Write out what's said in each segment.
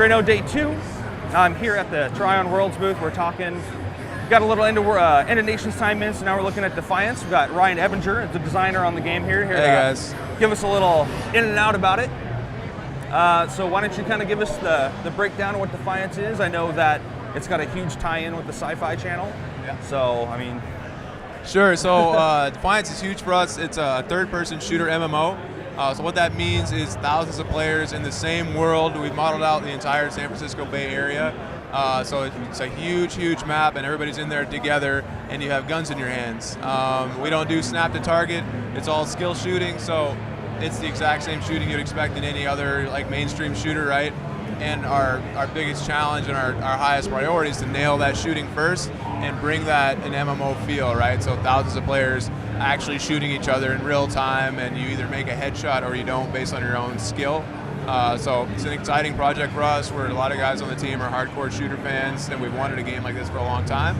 Draeno Day 2. I'm here at the Trion Worlds booth. We're talking, got a little end of Nations time in, so now we're looking at Defiance. We've got Ryan Ebenger, the designer on the game here. Hey guys. Give us a little in and out about it. So why don't you kind of give us the breakdown of what Defiance is? I know that it's got a huge tie-in with the Syfy Channel. Yeah. So, I mean. Sure, so Defiance is huge for us. It's a third-person shooter MMO. So what that means is thousands of players in the same world. We've modeled out the entire San Francisco Bay Area. So it's a huge, huge map, and everybody's in there together, and you have guns in your hands. We don't do snap to target. It's all skill shooting, so it's the exact same shooting you'd expect in any other like mainstream shooter, right? And our biggest challenge and our highest priority is to nail that shooting first and bring that an MMO feel, right? So thousands of players actually shooting each other in real time, and you either make a headshot or you don't based on your own skill. So it's an exciting project for us. A lot of guys on the team are hardcore shooter fans, and we've wanted a game like this for a long time.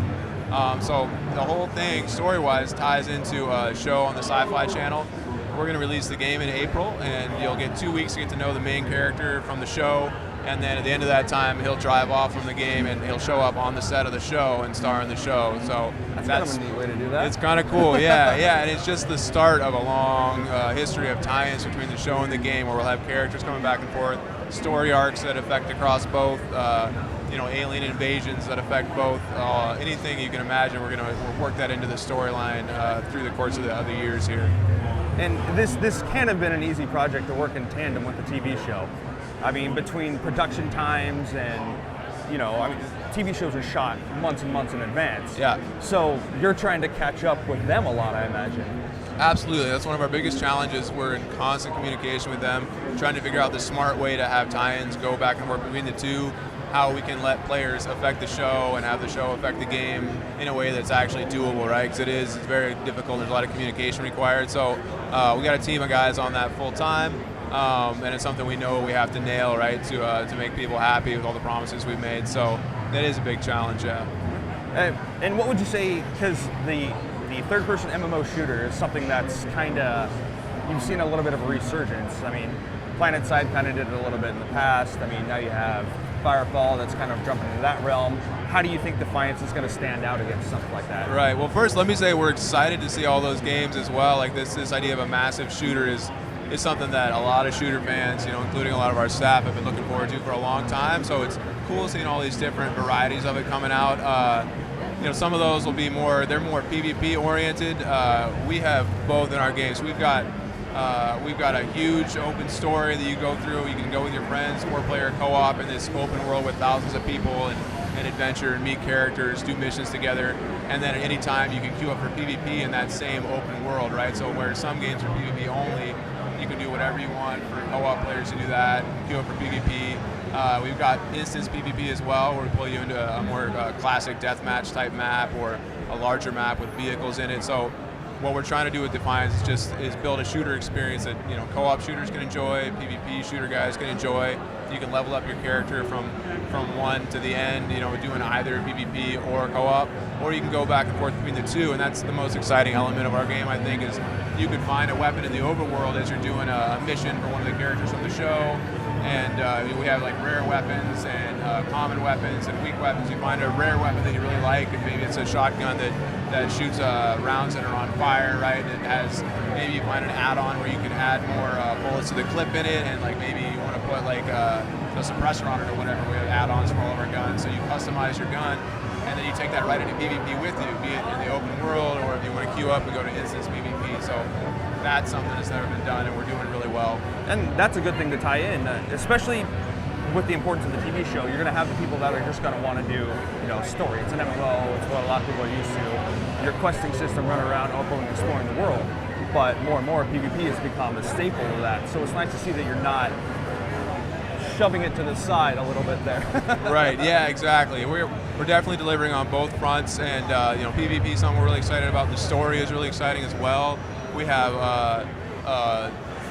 So the whole thing, story-wise, ties into a show on the Syfy Channel. We're going to release the game in April, and you'll get 2 weeks to get to know the main character from the show. And then at the end of that time, he'll drive off from the game and he'll show up on the set of the show and star in the show. So that's kind of a neat way to do that. It's kind of cool, yeah, yeah. And it's just the start of a long history of tie-ins between the show and the game, where we'll have characters coming back and forth, story arcs that affect across both, alien invasions that affect both. Anything you can imagine, we're going to work that into the storyline through the course of the years here. And this can't have been an easy project to work in tandem with the TV show. I mean, between production times and, TV shows are shot months and months in advance. Yeah. So you're trying to catch up with them a lot, I imagine. Absolutely. That's one of our biggest challenges. We're in constant communication with them, trying to figure out the smart way to have tie-ins go back and forth between the two, how we can let players affect the show and have the show affect the game in a way that's actually doable, right? Because it's very difficult. There's a lot of communication required. So we got a team of guys on that full time. And it's something we know we have to nail, right, to make people happy with all the promises we've made. So that is a big challenge, yeah. And what would you say, because the third-person MMO shooter is something that's kind of, you've seen a little bit of a resurgence. I mean, PlanetSide kind of did it a little bit in the past. I mean, now you have Firefall that's kind of jumping into that realm. How do you think Defiance is going to stand out against something like that? Right, well first let me say we're excited to see all those games as well. Like this idea of a massive shooter is something that a lot of shooter fans, including a lot of our staff, have been looking forward to for a long time. So it's cool seeing all these different varieties of it coming out. Some of those will be they're more PvP oriented. We have both in our games. We've got a huge open story that you go through. You can go with your friends, 4-player co-op in this open world with thousands of people and adventure and meet characters, do missions together. And then at any time you can queue up for PvP in that same open world, right? So where some games are PvP only, you can do whatever you want for co-op players to do that, queue up for PvP. We've got instance PvP as well, where we pull you into a more classic deathmatch type map or a larger map with vehicles in it. So what we're trying to do with Defiance is build a shooter experience that co-op shooters can enjoy, PvP shooter guys can enjoy. You can level up your character from one to the end, doing either PvP or co-op, or you can go back and forth between the two, and that's the most exciting element of our game, I think, is you can find a weapon in the overworld as you're doing a mission for one of the characters from the show. And we have like rare weapons and common weapons and weak weapons. You find a rare weapon that you really like, and maybe it's a shotgun that shoots rounds that are on fire, right? It has, maybe you find an add-on where you can add more bullets to the clip in it, and like maybe you want to put like a suppressor on it or whatever. We have add-ons for all of our guns, so you customize your gun, and then you take that right into PvP with you, be it in the open world or if you want to queue up and go to instance PvP. So that's something that's never been done, and we're doing really well. And that's a good thing to tie in, especially with the importance of the TV show. You're going to have the people that are just going to want to do, story. It's an MMO. It's what a lot of people are used to. Your questing system, run around, open and exploring the world. But more and more, PvP has become a staple of that. So it's nice to see that you're not shoving it to the side a little bit there. Right. Yeah. Exactly. We're definitely delivering on both fronts, and PvP is something we're really excited about. The story is really exciting as well. We have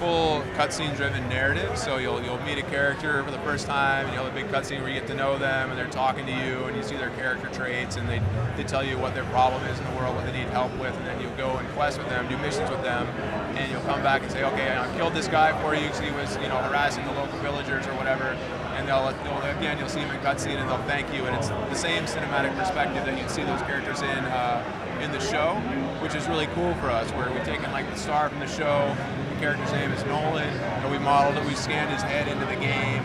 full cutscene-driven narrative. So you'll meet a character for the first time, and you'll have a big cutscene where you get to know them, and they're talking to you, and you see their character traits, and they tell you what their problem is in the world, what they need help with, and then you'll go and quest with them, do missions with them, and you'll come back and say, okay, I killed this guy for you because he was, harassing the local villagers or whatever. And you'll see him in cutscene, and they'll thank you, and it's the same cinematic perspective that you'd see those characters in the show, which is really cool for us. Where we've taken like the star from the show, the character's name is Nolan, and we scanned his head into the game,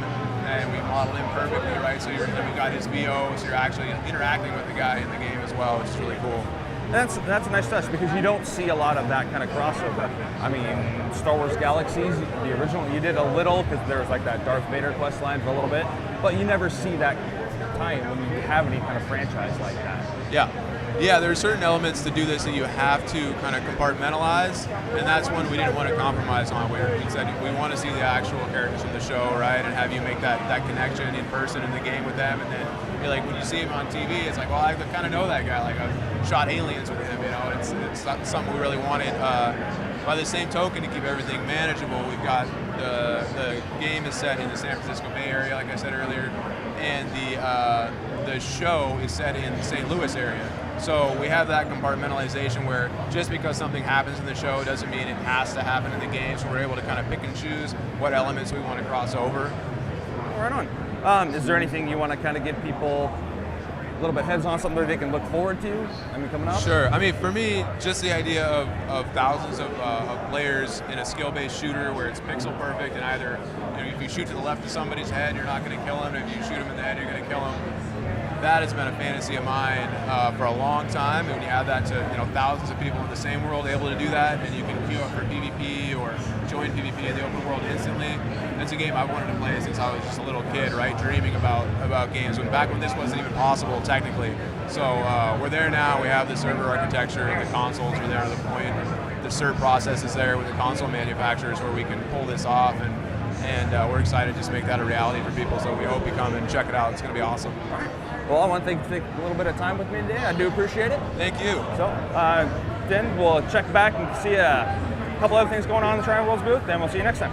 and we modeled him perfectly, right? So we got his VO, so you're actually interacting with the guy in the game as well, which is really cool. That's a nice touch because you don't see a lot of that kind of crossover. I mean, Star Wars Galaxies, the original, you did a little because there was like that Darth Vader quest line for a little bit, but you never see that tie-in when you have any kind of franchise like that. Yeah, there are certain elements to do this that you have to kind of compartmentalize, and that's one we didn't want to compromise on. We said we want to see the actual characters from the show, right, and have you make that connection in person in the game with them, and then be like, when you see him on TV, it's like, well, I kind of know that guy. Like, I've shot aliens with him, It's something we really wanted. By the same token, to keep everything manageable, we've got the game is set in the San Francisco Bay Area, like I said earlier, and the show is set in the St. Louis area. So we have that compartmentalization where just because something happens in the show doesn't mean it has to happen in the game. So we're able to kind of pick and choose what elements we want to cross over. Right on. Is there anything you want to kind of give people a little bit heads on, something that they can look forward to? Coming up? Sure. For me, just the idea of thousands of players in a skill-based shooter where it's pixel perfect, and either if you shoot to the left of somebody's head, you're not going to kill him. If you shoot him in the head, you're going to kill him. That has been a fantasy of mine for a long time, and when you have that to thousands of people in the same world able to do that, and you can queue up for PvP or join PvP in the open world instantly, it's a game I wanted to play since I was just a little kid, right, dreaming about games. Back when this wasn't even possible technically. So we're there now. We have the server architecture, the consoles are there to the point. The cert process is there with the console manufacturers where we can pull this off, and we're excited to just make that a reality for people. So we hope you come and check it out. It's going to be awesome. Well, I want to take a little bit of time with me today. I do appreciate it. Thank you. So then we'll check back and see a couple other things going on in the Trion Worlds booth, and we'll see you next time.